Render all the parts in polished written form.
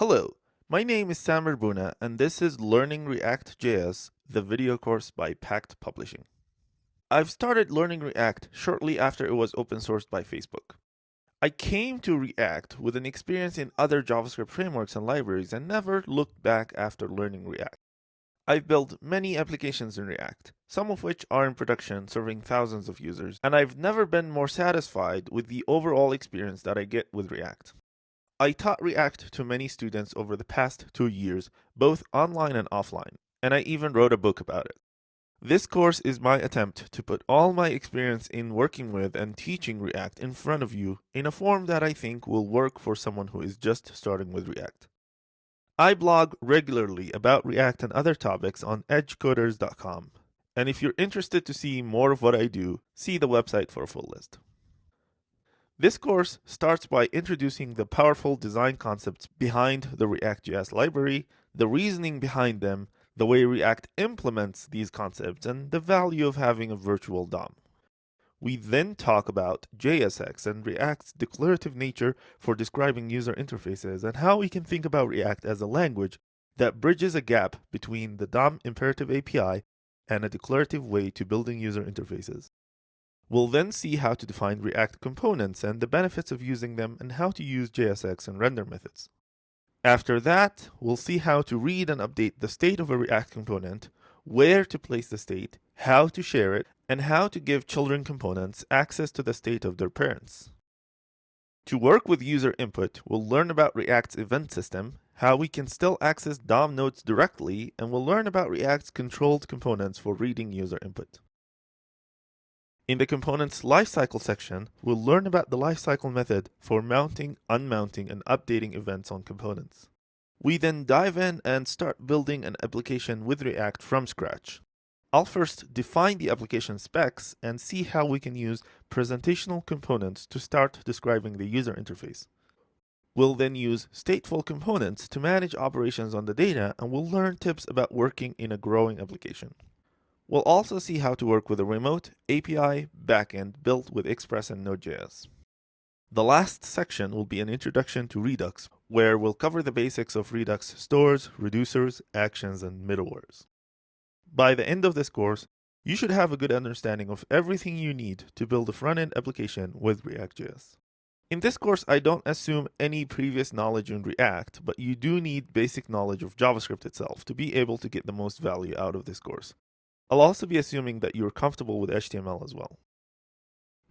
Hello, my name is Samer Buna, and this is Learning React JS, the video course by Pact Publishing. I've started learning React shortly after it was open sourced by Facebook. I came to React with an experience in other JavaScript frameworks and libraries and never looked back after learning React. I've built many applications in React, some of which are in production serving thousands of users, and I've never been more satisfied with the overall experience that I get with React. I taught React to many students over the past 2 years, both online and offline, and I even wrote a book about it. This course is my attempt to put all my experience in working with and teaching React in front of you in a form that I think will work for someone who is just starting with React. I blog regularly about React and other topics on edgecoders.com, and if you're interested to see more of what I do, see the website for a full list. This course starts by introducing the powerful design concepts behind the ReactJS library, the reasoning behind them, the way React implements these concepts, and the value of having a virtual DOM. We then talk about JSX and React's declarative nature for describing user interfaces and how we can think about React as a language that bridges a gap between the DOM imperative API and a declarative way to building user interfaces. We'll then see how to define React components and the benefits of using them and how to use JSX and render methods. After that, we'll see how to read and update the state of a React component, where to place the state, how to share it, and how to give children components access to the state of their parents. To work with user input, we'll learn about React's event system, how we can still access DOM nodes directly, and we'll learn about React's controlled components for reading user input. In the components lifecycle section, we'll learn about the lifecycle method for mounting, unmounting, and updating events on components. We then dive in and start building an application with React from scratch. I'll first define the application specs and see how we can use presentational components to start describing the user interface. We'll then use stateful components to manage operations on the data, and we'll learn tips about working in a growing application. We'll also see how to work with a remote API backend built with Express and Node.js. The last section will be an introduction to Redux, where we'll cover the basics of Redux stores, reducers, actions, and middlewares. By the end of this course, you should have a good understanding of everything you need to build a front-end application with React.js. In this course, I don't assume any previous knowledge in React, but you do need basic knowledge of JavaScript itself to be able to get the most value out of this course. I'll also be assuming that you're comfortable with HTML as well.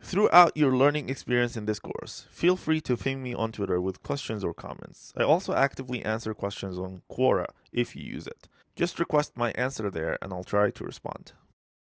Throughout your learning experience in this course, feel free to ping me on Twitter with questions or comments. I also actively answer questions on Quora if you use it. Just request my answer there and I'll try to respond.